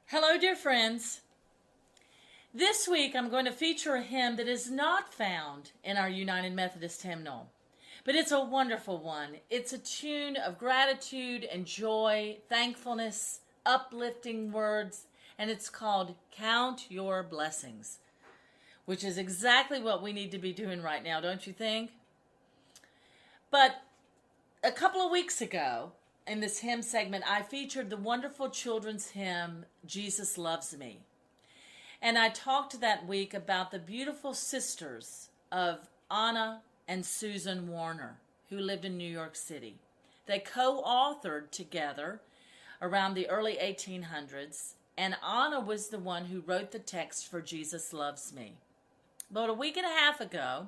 Hello, dear friends. This week I'm going to feature a hymn that is not found in our United Methodist hymnal, but it's a wonderful one. It's a tune of gratitude and joy, thankfulness, uplifting words, and it's called Count Your Blessings, which is exactly what we need to be doing right now, don't you think? But a couple of weeks ago, in this hymn segment, I featured the wonderful children's hymn, Jesus Loves Me. And I talked that week about the beautiful sisters of Anna and Susan Warner, who lived in New York City. They co-authored together around the early 1800s, and Anna was the one who wrote the text for Jesus Loves Me. About a week and a half ago,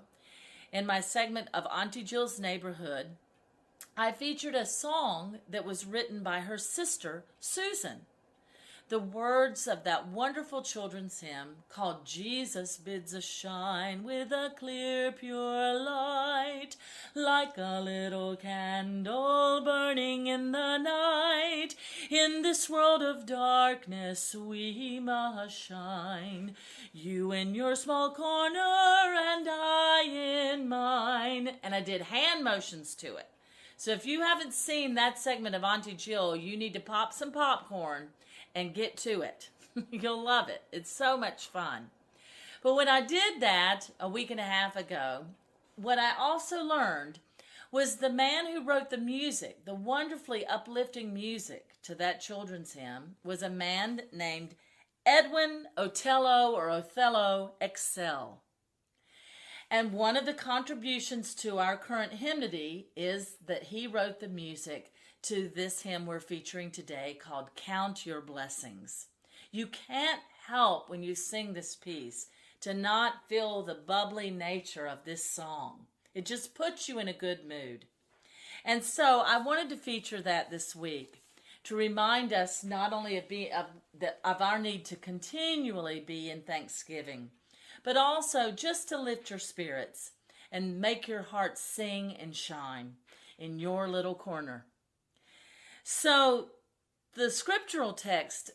in my segment of Auntie Jill's Neighborhood, I featured a song that was written by her sister, Susan. The words of that wonderful children's hymn called Jesus Bids Us Shine with a clear, pure light, like a little candle burning in the night. In this world of darkness we must shine, you in your small corner and I in mine. And I did hand motions to it. So if you haven't seen that segment of Auntie Jill, you need to pop some popcorn and get to it. You'll love it. It's so much fun. But when I did that a week and a half ago, what I also learned was the man who wrote the music, the wonderfully uplifting music to that children's hymn, was a man named Edwin Othello Excel. And one of the contributions to our current hymnody is that he wrote the music to this hymn we're featuring today called Count Your Blessings. You can't help when you sing this piece to not feel the bubbly nature of this song. It just puts you in a good mood. And so I wanted to feature that this week to remind us not only of our need to continually be in thanksgiving, but also just to lift your spirits and make your heart sing and shine in your little corner. So the scriptural text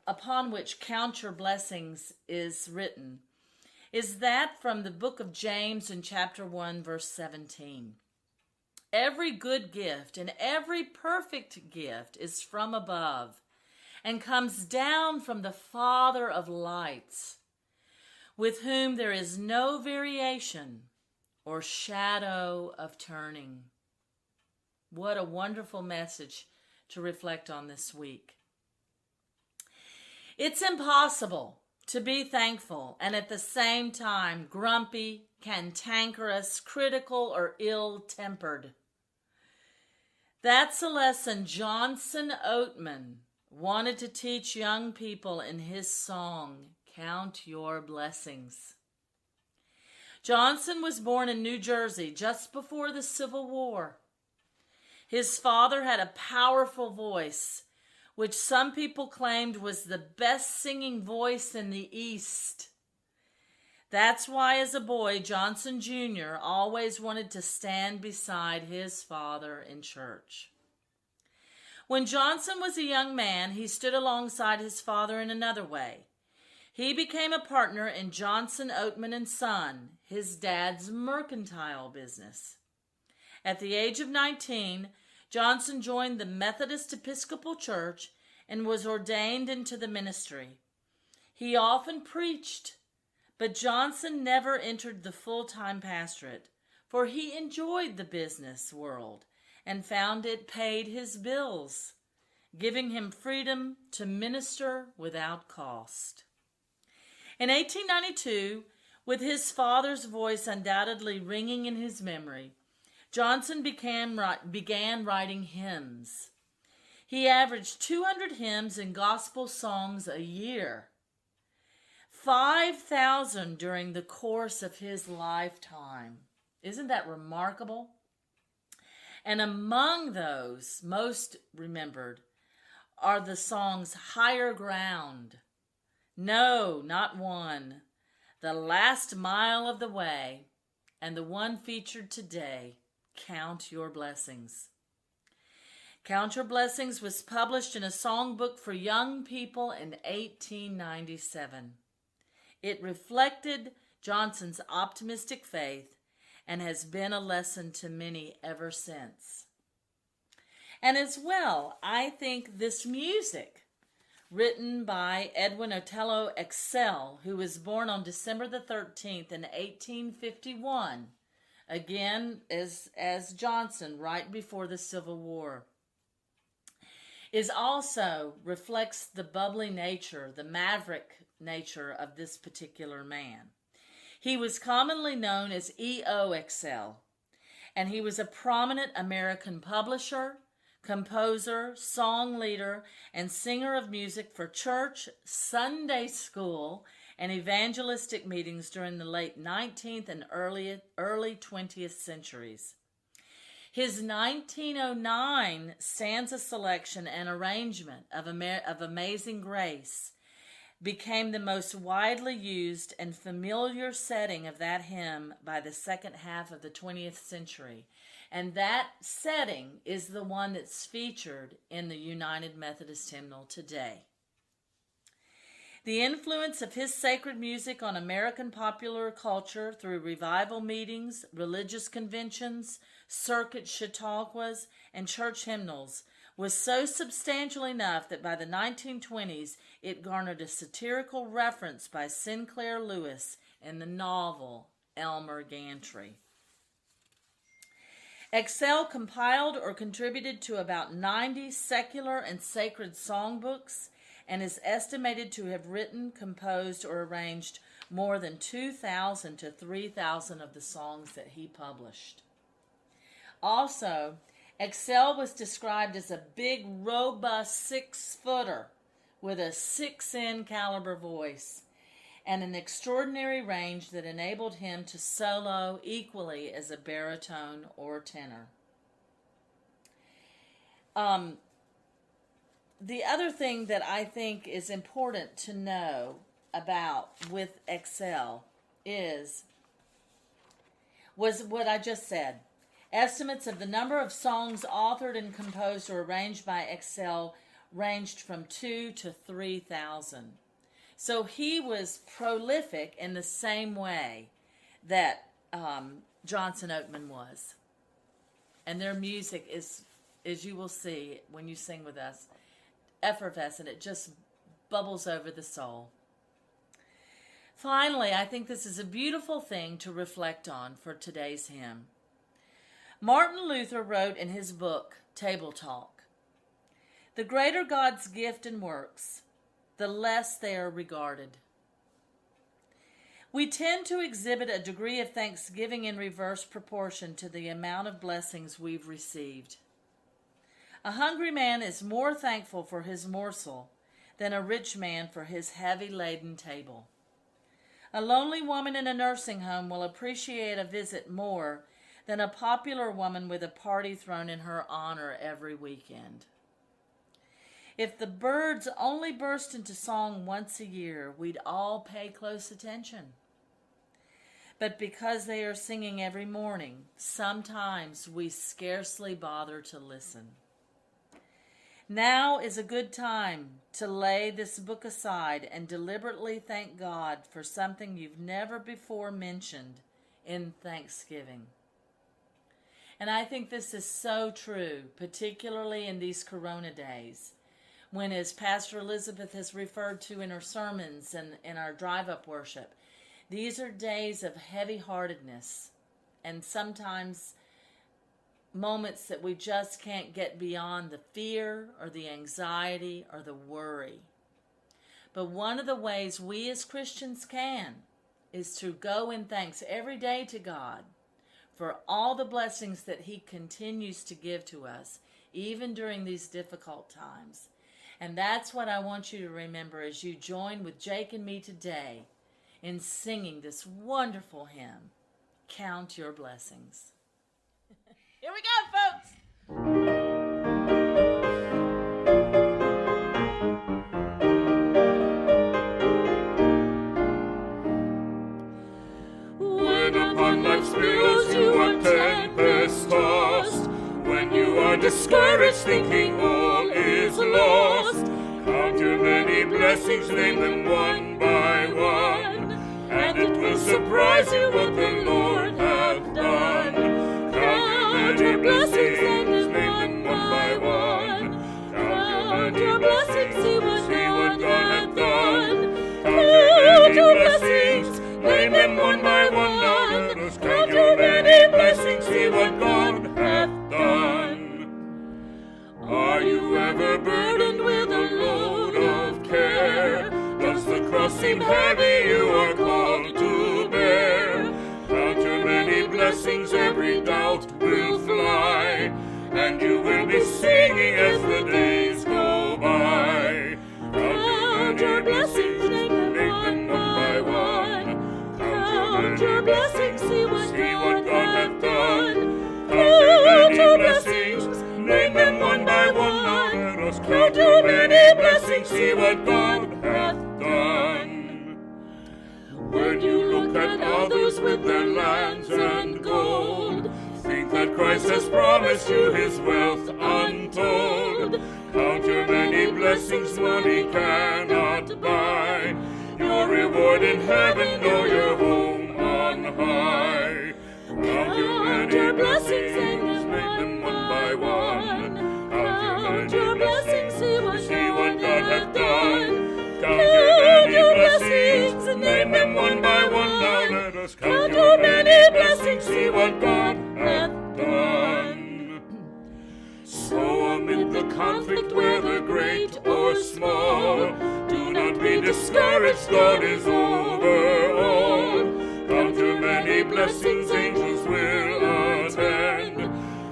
upon which Count Your Blessings is written is that from the book of James in chapter 1, verse 17. Every good gift and every perfect gift is from above and comes down from the Father of lights, with whom there is no variation or shadow of turning. What a wonderful message to reflect on this week. It's impossible to be thankful and at the same time grumpy, cantankerous, critical, or ill-tempered. That's a lesson Johnson Oatman wanted to teach young people in his song, Count Your Blessings. Johnson was born in New Jersey just before the Civil War. His father had a powerful voice, which some people claimed was the best singing voice in the East. That's why, as a boy, Johnson Jr. always wanted to stand beside his father in church. When Johnson was a young man, he stood alongside his father in another way. He became a partner in Johnson Oatman & Son, his dad's mercantile business. At the age of 19, Johnson joined the Methodist Episcopal Church and was ordained into the ministry. He often preached, but Johnson never entered the full-time pastorate, for he enjoyed the business world and found it paid his bills, giving him freedom to minister without cost. In 1892, with his father's voice undoubtedly ringing in his memory, Johnson began writing hymns. He averaged 200 hymns and gospel songs a year. 5,000 during the course of his lifetime. Isn't that remarkable? And among those most remembered are the songs Higher Ground, No, Not One, The Last Mile of the Way, and the one featured today, Count Your Blessings. Count Your Blessings was published in a songbook for young people in 1897. It reflected Johnson's optimistic faith and has been a lesson to many ever since. And as well, I think this music, written by Edwin Otello Excel, who was born on December the 13th in 1851, again as Johnson, right before the Civil War, is also reflects the bubbly nature, the maverick nature of this particular man. He was commonly known as E.O. Excel, and he was a prominent American publisher, composer, song leader, and singer of music for church, Sunday school, and evangelistic meetings during the late 19th and early 20th centuries. His 1909 stanza selection and arrangement of Amazing Grace became the most widely used and familiar setting of that hymn by the second half of the 20th century. And that setting is the one that's featured in the United Methodist Hymnal today. The influence of his sacred music on American popular culture through revival meetings, religious conventions, circuit chautauquas, and church hymnals was so substantial enough that by the 1920s it garnered a satirical reference by Sinclair Lewis in the novel Elmer Gantry. Excel compiled or contributed to about 90 secular and sacred songbooks and is estimated to have written, composed, or arranged more than 2,000 to 3,000 of the songs that he published. Also, Excel was described as a big, robust 6-footer with a 6-in caliber voice and an extraordinary range that enabled him to solo equally as a baritone or tenor. The other thing that I think is important to know about with Excel was what I just said. Estimates of the number of songs authored and composed or arranged by Excel ranged from 2,000 to 3,000. So he was prolific in the same way that Johnson Oatman was. And their music is, as you will see when you sing with us, effervescent. It just bubbles over the soul. Finally, I think this is a beautiful thing to reflect on for today's hymn. Martin Luther wrote in his book, Table Talk, "The greater God's gift and works, the less they are regarded. We tend to exhibit a degree of thanksgiving in reverse proportion to the amount of blessings we've received. A hungry man is more thankful for his morsel than a rich man for his heavy-laden table. A lonely woman in a nursing home will appreciate a visit more than a popular woman with a party thrown in her honor every weekend. If the birds only burst into song once a year, we'd all pay close attention. But because they are singing every morning, sometimes we scarcely bother to listen. Now is a good time to lay this book aside and deliberately thank God for something you've never before mentioned in Thanksgiving." And I think this is so true, particularly in these Corona days, when, as Pastor Elizabeth has referred to in her sermons and in our drive-up worship, these are days of heavy-heartedness and sometimes moments that we just can't get beyond the fear or the anxiety or the worry. But one of the ways we as Christians can is to go in thanks every day to God for all the blessings that He continues to give to us, even during these difficult times. And that's what I want you to remember as you join with Jake and me today in singing this wonderful hymn, Count Your Blessings. Here we go, folks. When upon life's billows you are tempest-tossed, when you are discouraged thinking all is lost, count your many blessings, name them one by one, and it will surprise you what the Lord hath done. Count your blessings, name them one by one. Count your blessings, see what God hath done. Count your blessings, name them one by one. Now let us count your many blessings, see what God hath done. Are you ever burdened with a load of care? Does the cross seem heavy you are called to bear? Count your many blessings, every doubt will fly, and you will be singing as the days go by. Count your blessings, name them one by one. Count your blessings, see what God hath done. Count your blessings, name them one by one. Now let us count your many blessings, see what God hath done. When you look at others with their lands and gold, think that Christ has promised you his wealth untold. Count your many blessings, money cannot buy your reward in heaven, nor your home on high. Count your many blessings, name them one by one. Count your blessings, see what God hath done. Count your blessings, name them one by one. Now let us count your many blessings, see what God hath done. So amid the conflict, whether great or small, do not be discouraged, God is over all. Count your many blessings, angels will attend,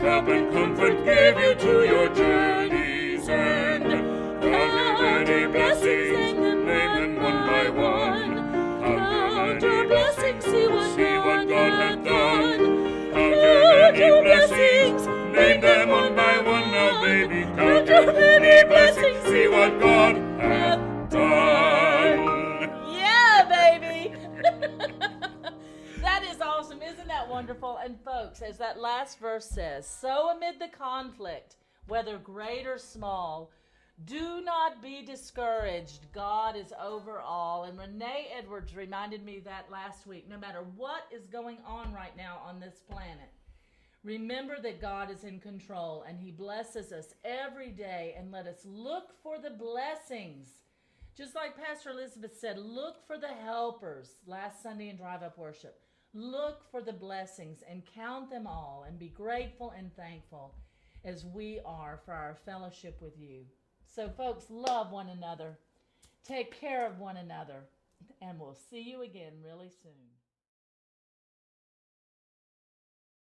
help and comfort give you to your journey's end. Count your many blessings, name them one by one. Count your blessings, see what God hath done. Count your many blessings, name them one by one. Now baby, count your many blessings, see what God hath done. Yeah, baby. That is awesome. Isn't that wonderful? And folks, as that last verse says, so amid the conflict, whether great or small, do not be discouraged. God is over all. And Renee Edwards reminded me that last week. No matter what is going on right now on this planet, remember that God is in control and he blesses us every day. And let us look for the blessings. Just like Pastor Elizabeth said, look for the helpers last Sunday in Drive Up Worship. Look for the blessings and count them all and be grateful and thankful as we are for our fellowship with you. So folks, love one another, take care of one another, and we'll see you again really soon.